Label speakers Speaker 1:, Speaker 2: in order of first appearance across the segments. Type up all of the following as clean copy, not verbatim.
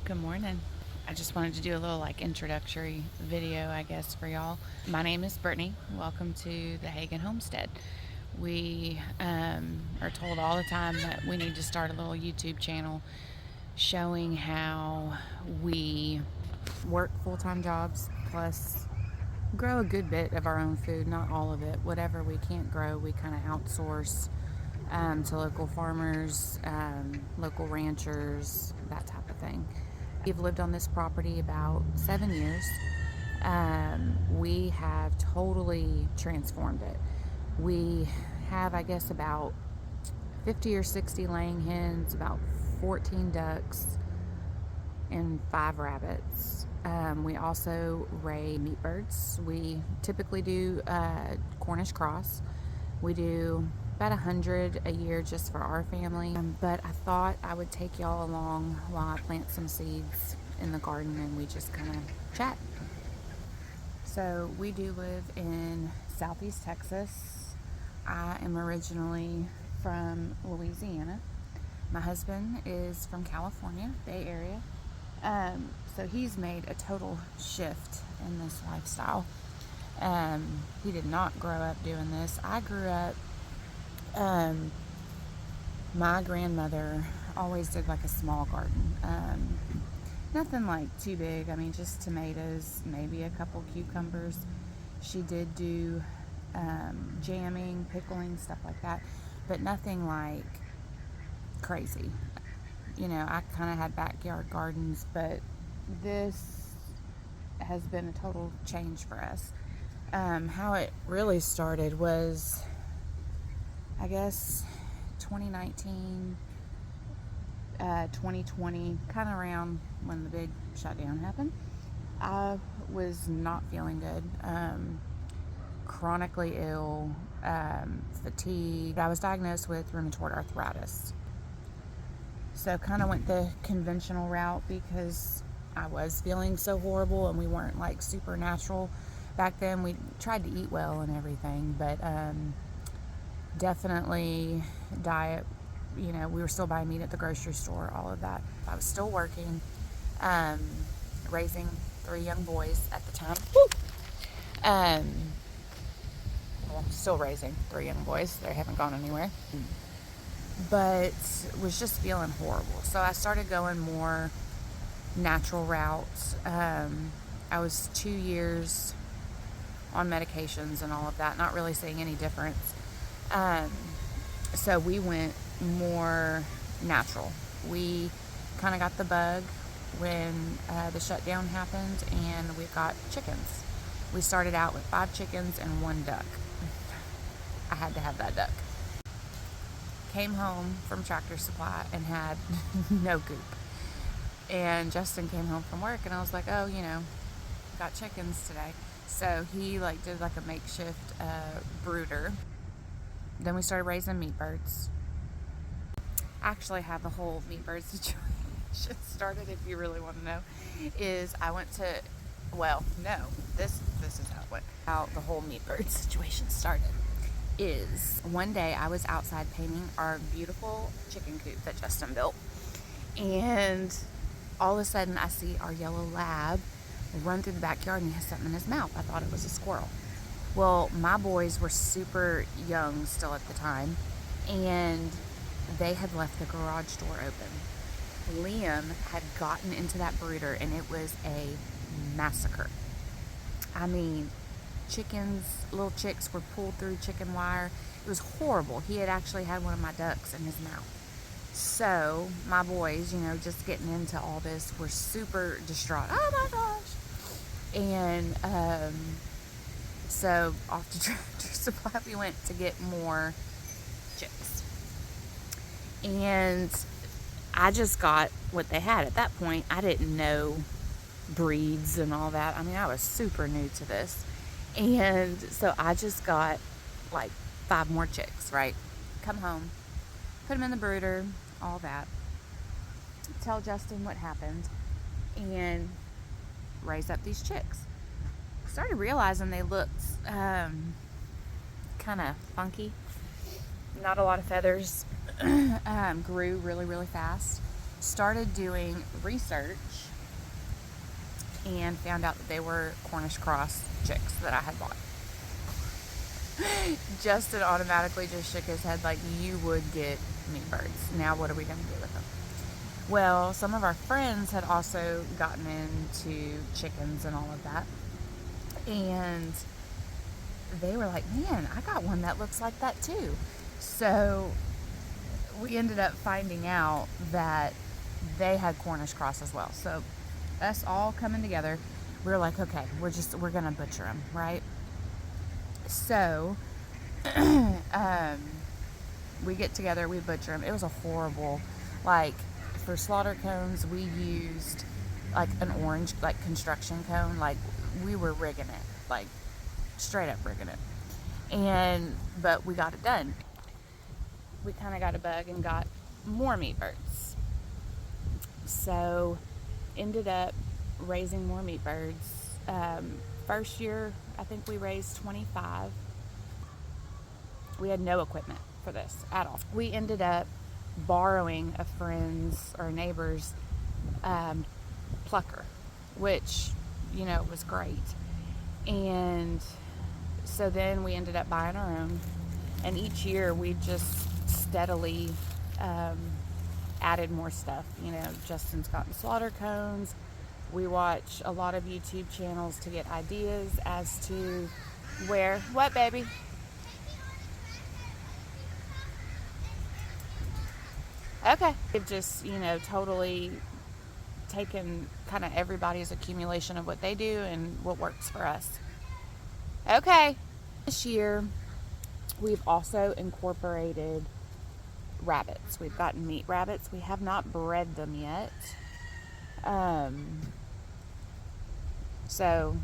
Speaker 1: Good morning. I just wanted to do a little introductory video, I guess, for y'all. My name is Brittany. Welcome to the Hagen Homestead. We are told all the time that we need to start a little YouTube channel showing how we work full-time jobs plus grow a good bit of our own food, not all of it. Whatever we can't grow, we kind of outsource to local farmers, local ranchers, that type of thing. We've lived on this property about 7 years. We have totally transformed it. We have, I guess, about 50 or 60 laying hens, about 14 ducks, and 5 rabbits. We also raise meat birds. We typically do Cornish cross. We do about 100 a year just for our family. But I thought I would take y'all along while I plant some seeds in the garden and we just kind of chat. So we do live in Southeast Texas. I am originally from Louisiana. My husband is from California, Bay Area. So he's made a total shift in this lifestyle. He did not grow up doing this. I grew up, my grandmother always did a small garden. Nothing too big. I mean, just tomatoes, maybe a couple cucumbers. She did do jamming, pickling, stuff like that, but nothing crazy. I kind of had backyard gardens, but this has been a total change for us. How it really started was, I guess, 2019, 2020, kind of around when the big shutdown happened. I was not feeling good, chronically ill, fatigued. I was diagnosed with rheumatoid arthritis. So kind of went the conventional route because I was feeling so horrible and we weren't super natural back then. We tried to eat well and everything, but definitely diet, we were still buying meat at the grocery store, all of that. I was still working, raising 3 young boys at the time. Well, still raising 3 young boys. They haven't gone anywhere. But was just feeling horrible. So I started going more natural routes. I was 2 years on medications and all of that, not really seeing any difference. So we went more natural. We kind of got the bug when the shutdown happened, and we got chickens. We started out with 5 chickens and 1 duck. I had to have that duck. Came home from Tractor Supply and had no coop. And Justin came home from work and I was like, oh, got chickens today. So he did a makeshift brooder. Then we started raising meat birds. Actually have the whole meat bird situation started, if you really want to know, is I went to, this is how it went. How the whole meat bird situation started is one day I was outside painting our beautiful chicken coop that Justin built, and all of a sudden I see our yellow lab run through the backyard and he has something in his mouth. I thought it was a squirrel. Well, my boys were super young still at the time, and they had left the garage door open. Liam had gotten into that brooder and it was a massacre. I mean, little chicks were pulled through chicken wire. It was horrible. He had actually had one of my ducks in his mouth. So my boys, just getting into all this, were super distraught. Oh my gosh. And so off to Tractor Supply we went to get more chicks. And I just got what they had. At that point, I didn't know breeds and all that. I mean, I was super new to this. And so I just got 5 more chicks, right? Come home, put them in the brooder, all that. Tell Justin what happened and raise up these chicks. Started realizing they looked kind of funky. Not a lot of feathers. Grew really, really fast. started doing research and found out that they were Cornish cross chicks that I had bought. Justin automatically just shook his head like, you would get meat birds. Now what are we going to do with them? Well, some of our friends had also gotten into chickens and all of that. And they were like, man, I got one that looks like that too. So we ended up finding out that they had Cornish cross as well. So us all coming together, we were like, okay, we're gonna butcher them, right? So we get together, we butcher them. It was a horrible, like, for slaughter cones we used like an orange, like, construction cone. Like, we were rigging it, like straight up rigging it. But we got it done. We kind of got a bug and got more meat birds. So ended up raising more meat birds. First year, I think we raised 25. We had no equipment for this at all. We ended up borrowing a friend's or neighbor's plucker, which, was great. And so then we ended up buying our own. And each year we just steadily added more stuff. Justin's gotten slaughter cones. We watch a lot of YouTube channels to get ideas as to where. What, baby? Okay. They've just, totally taken kind of everybody's accumulation of what they do and what works for us. Okay. This year, we've also incorporated rabbits. We've gotten meat rabbits. We have not bred them yet. So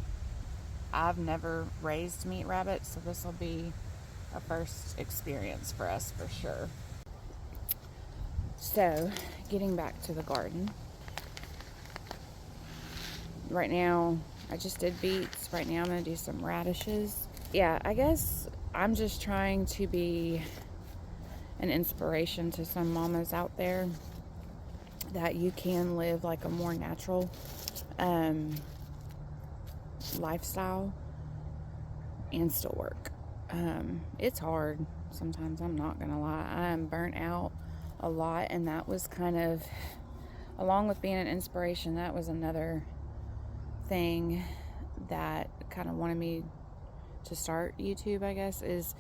Speaker 1: I've never raised meat rabbits, so this will be a first experience for us for sure. So, getting back to the garden. Right now, I just did beets. Right now, I'm going to do some radishes. Yeah, I guess I'm just trying to be an inspiration to some mamas out there that you can live like a more natural lifestyle and still work. It's hard sometimes, I'm not gonna lie. I am burnt out a lot, and that was kind of, along with being an inspiration, that was another thing that kind of wanted me to start YouTube, I guess, is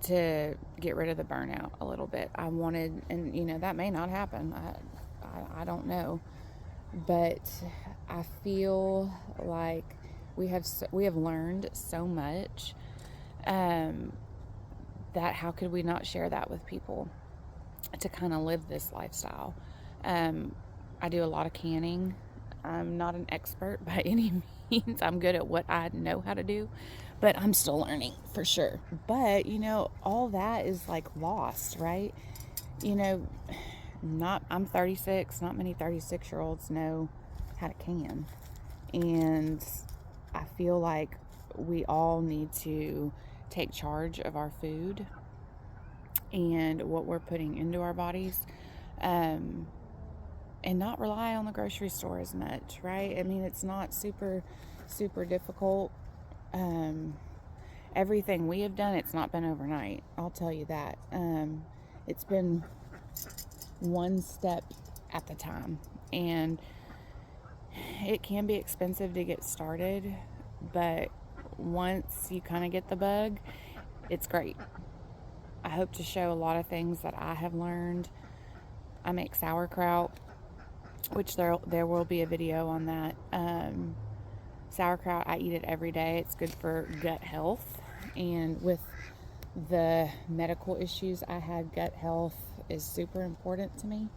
Speaker 1: to get rid of the burnout a little bit. I wanted, and that may not happen, I don't know, but I feel like we have learned so much, that how could we not share that with people to kind of live this lifestyle. I do a lot of canning. I'm not an expert by any means. I'm good at what I know how to do, but I'm still learning for sure. But all that is like lost, right? I'm 36. Not many 36-year-olds know how to can, and I feel like we all need to take charge of our food and what we're putting into our bodies, and not rely on the grocery store as much, right? I mean, it's not super difficult. Everything we have done, it's not been overnight, I'll tell you that. It's been one step at the time, and it can be expensive to get started, but once you kind of get the bug, it's great. I hope to show a lot of things that I have learned. I make sauerkraut, which there will be a video on that. Sauerkraut, I eat it every day. It's good for gut health, and with the medical issues I had, gut health is super important to me.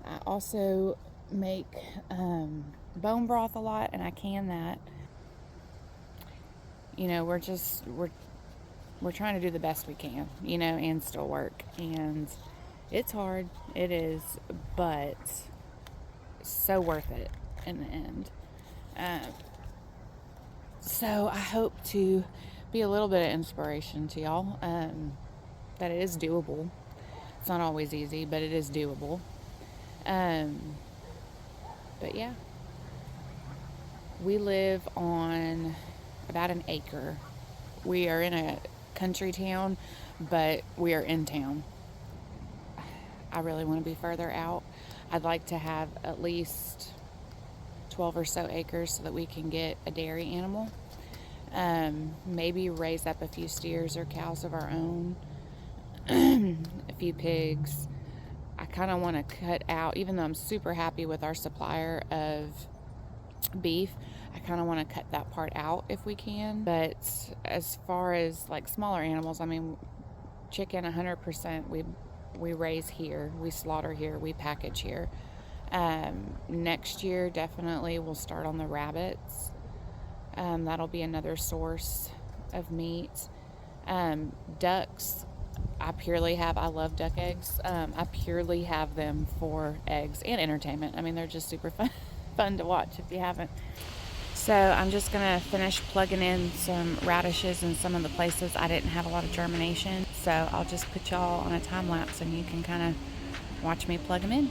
Speaker 1: I also make bone broth a lot, and I can that. We're trying to do the best we can, and still work, and it's hard, it is, but so worth it in the end. So I hope to be a little bit of inspiration to y'all, that it is doable. It's not always easy, but it is doable. But yeah, we live on about an acre. We are in a country town, but we are in town. I really want to be further out. I'd like to have at least 12 or so acres so that we can get a dairy animal. Maybe raise up a few steers or cows of our own, a few pigs. I kind of want to cut out, even though I'm super happy with our supplier of beef, I kind of want to cut that part out if we can. But as far as like smaller animals, I mean, chicken 100% we raise here, we slaughter here, we package here. Next year definitely we'll start on the rabbits. That'll be another source of meat. Ducks, I love duck eggs. I purely have them for eggs and entertainment. I mean, they're just super fun to watch if you haven't. So I'm just gonna finish plugging in some radishes in some of the places I didn't have a lot of germination. So I'll just put y'all on a time lapse and you can kind of watch me plug them in.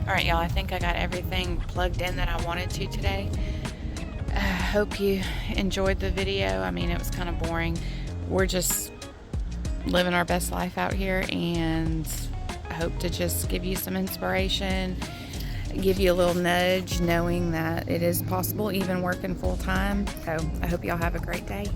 Speaker 1: All right, y'all, I think I got everything plugged in that I wanted to today. I hope you enjoyed the video. I mean, it was kind of boring. We're just living our best life out here, and I hope to just give you some inspiration, give you a little nudge knowing that it is possible even working full time. So I hope y'all have a great day.